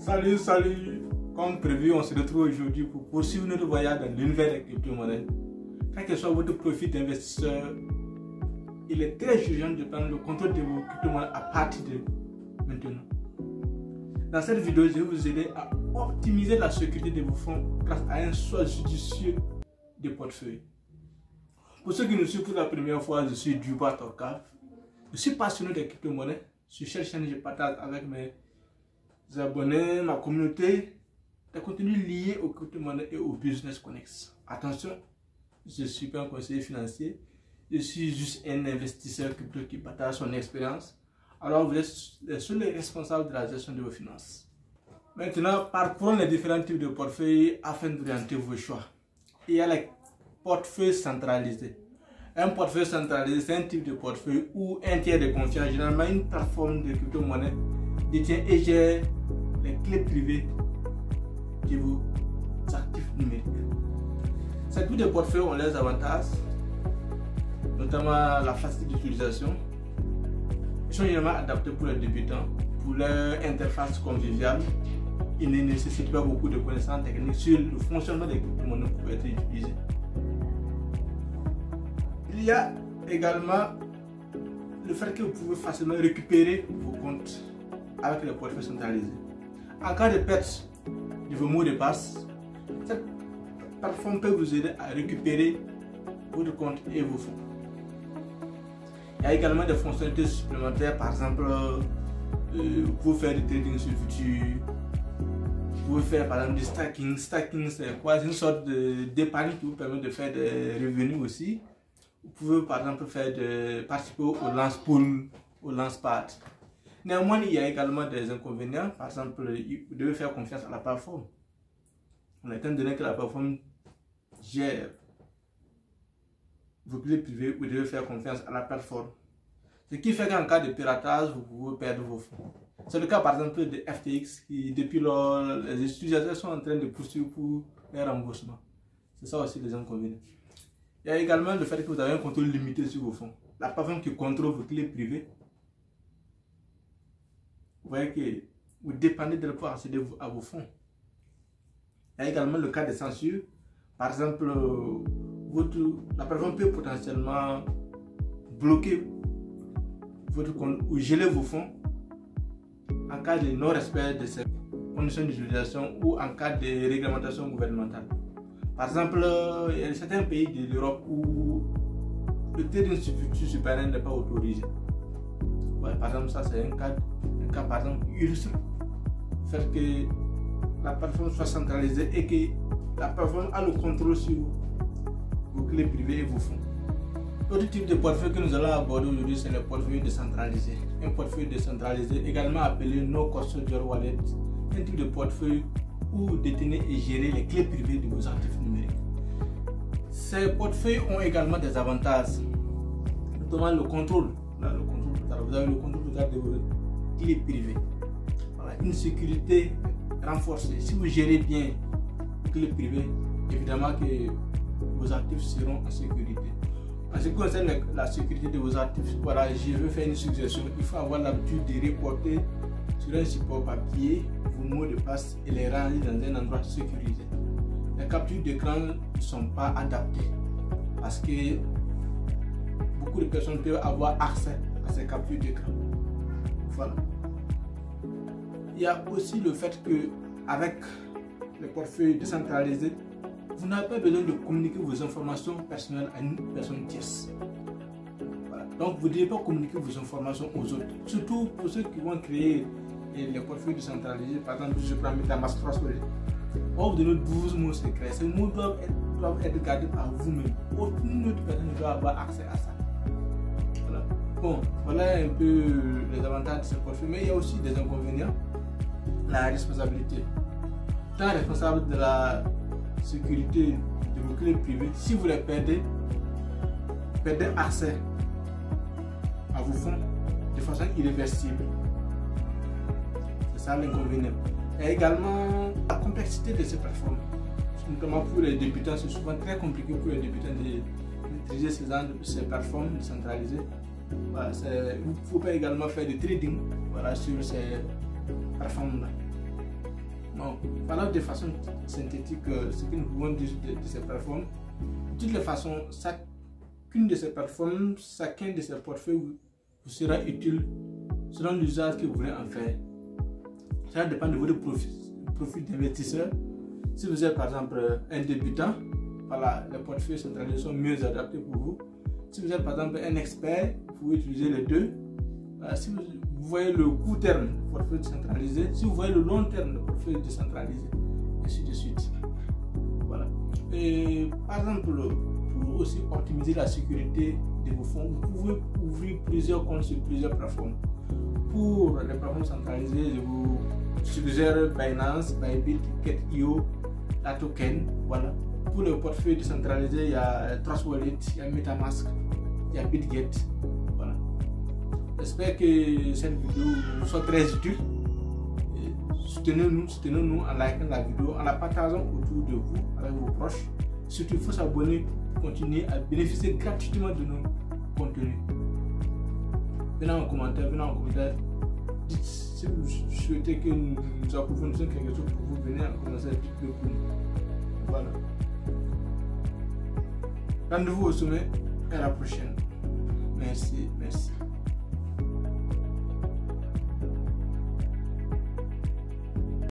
Salut, salut. Comme prévu, on se retrouve aujourd'hui pour poursuivre notre voyage dans l'univers des crypto-monnaies. Quel que soit votre profil d'investisseur, il est très urgent de prendre le contrôle de vos crypto-monnaies à partir de maintenant. Dans cette vidéo, je vais vous aider à optimiser la sécurité de vos fonds grâce à un choix judicieux de portefeuille. Pour ceux qui nous suivent pour la première fois, je suis Duba Torkaf. Je suis passionné des crypto-monnaies. Sur cette chaîne, je partage avec mes abonnés, ma communauté, des contenus liés aux crypto-monnaies et au business connexe. Attention, je ne suis pas un conseiller financier. Je suis juste un investisseur crypto qui partage son expérience. Alors, vous êtes les seuls responsables de la gestion de vos finances. Maintenant, parcourons les différents types de portefeuilles afin d'orienter vos choix. Il y a les portefeuilles centralisés. Un portefeuille centralisé, c'est un type de portefeuille où un tiers de confiance, généralement une plateforme de crypto-monnaie, détient et gère les clés privées de vos actifs numériques. Ces types de portefeuilles ont leurs avantages, notamment la facilité d'utilisation. Ils sont généralement adaptés pour les débutants, pour leur interface conviviale. Ils ne nécessitent pas beaucoup de connaissances techniques sur le fonctionnement des crypto-monnaies pour être utilisés. Il y a également le fait que vous pouvez facilement récupérer vos comptes avec les portefeuilles centralisés. En cas de perte de vos mots de passe, cette plateforme peut vous aider à récupérer votre compte et vos fonds. Il y a également des fonctionnalités supplémentaires, par exemple, vous pouvez faire du trading sur le futur, vous pouvez faire par exemple du stacking. Stacking, c'est quoi? C'est une sorte d'épargne qui vous permet de faire des revenus aussi. Vous pouvez par exemple participer au lance pool, au lance part. Néanmoins, il y a également des inconvénients. Par exemple, vous devez faire confiance à la plateforme. Étant donné que la plateforme gère vos clés privées, vous devez faire confiance à la plateforme. Ce qui fait qu'en cas de piratage, vous pouvez perdre vos fonds. C'est le cas par exemple de FTX qui, depuis lors, les utilisateurs sont en train de poursuivre pour un remboursement. C'est ça aussi les inconvénients. Il y a également le fait que vous avez un contrôle limité sur vos fonds. La plateforme qui contrôle vos clés privées, vous voyez que vous dépendez de pouvoir accéder à vos fonds. Il y a également le cas de censure. Par exemple, la plateforme peut potentiellement bloquer votre compte ou geler vos fonds en cas de non-respect de ces conditions d'utilisation ou en cas de réglementation gouvernementale. Par exemple, il y a certains pays de l'Europe où le trading supérieur n'est pas autorisé. Ouais, par exemple, ça c'est un cas par exemple illustre le fait que la plateforme soit centralisée et que la plateforme a le contrôle sur vos clés privées et vos fonds. L'autre type de portefeuille que nous allons aborder aujourd'hui, c'est le portefeuille décentralisé. Un portefeuille décentralisé, également appelé No Custodial Wallet, un type de portefeuille où vous détenez et gérez les clés privées de vos actifs numériques. Ces portefeuilles ont également des avantages, notamment le contrôle. Là, le contrôle total. Vous avez le contrôle total de vos clés privées. Voilà, une sécurité renforcée. Si vous gérez bien les clés privées, évidemment que vos actifs seront en sécurité. En ce qui concerne la sécurité de vos actifs, voilà, je veux faire une suggestion. Il faut avoir l'habitude de reporter sur un support papier vos mots de passe et les ranger dans un endroit sécurisé. Les captures d'écran ne sont pas adaptées parce que beaucoup de personnes peuvent avoir accès à ces captures d'écran. Voilà. Il y a aussi le fait que avec les portefeuilles décentralisés, vous n'avez pas besoin de communiquer vos informations personnelles à une personne tierce. Voilà. Donc vous ne devez pas communiquer vos informations aux autres. Surtout pour ceux qui vont créer les portefeuilles décentralisés. Par exemple, je prends MetaMask Trustwallet. On vous donne 12 mots secrets. Ces mots doivent être gardés par vous-même. Aucune autre personne ne doit avoir accès à ça. Voilà. Bon, voilà un peu les avantages de ce portefeuille. Mais il y a aussi des inconvénients. La responsabilité. Tant responsable de la sécurité de vos clés privées, si vous les perdez accès à vos fonds de façon irréversible. C'est ça l'inconvénient. Il y a également la complexité de ces plateformes. Notamment pour les débutants, c'est souvent très compliqué pour les débutants de maîtriser ces plateformes décentralisées. Voilà, il ne faut pas également faire du trading, voilà, sur ces plateformes-là. Donc, parlant de façon synthétique, ce que nous pouvons dire de ces plateformes, de toutes les façons, chacune de ces plateformes, chacun de ces portefeuilles vous sera utile selon l'usage que vous voulez en faire. Ça dépend de votre profil d'investisseur. Si vous êtes par exemple un débutant, voilà, les portefeuilles centralisés sont mieux adaptés pour vous. Si vous êtes par exemple un expert, vous pouvez utiliser les deux. Si vous voyez le court terme de portefeuille centralisé, si vous voyez le long terme de portefeuille décentralisé, ainsi de suite. Voilà. Et par exemple, pour aussi optimiser la sécurité de vos fonds, vous pouvez ouvrir plusieurs comptes sur plusieurs plateformes. Pour les plateformes centralisées, je vous suggère Binance, Bybit, Get.io, la Token. Voilà. Pour le portefeuille décentralisé, il y a Trust Wallet, il y a MetaMask, il y a BitGet. Voilà. J'espère que cette vidéo vous soit très utile. Soutenez-nous en likant la vidéo, en la partageant autour de vous, avec vos proches. Surtout, il faut s'abonner pour continuer à bénéficier gratuitement de nos contenus. Venez en commentaire, dites si vous souhaitez que nous approfondissions quelque chose pour vous, venez en commentaire, dites-le pour nous. Voilà. Rendez-vous au sommet et à la prochaine. Merci.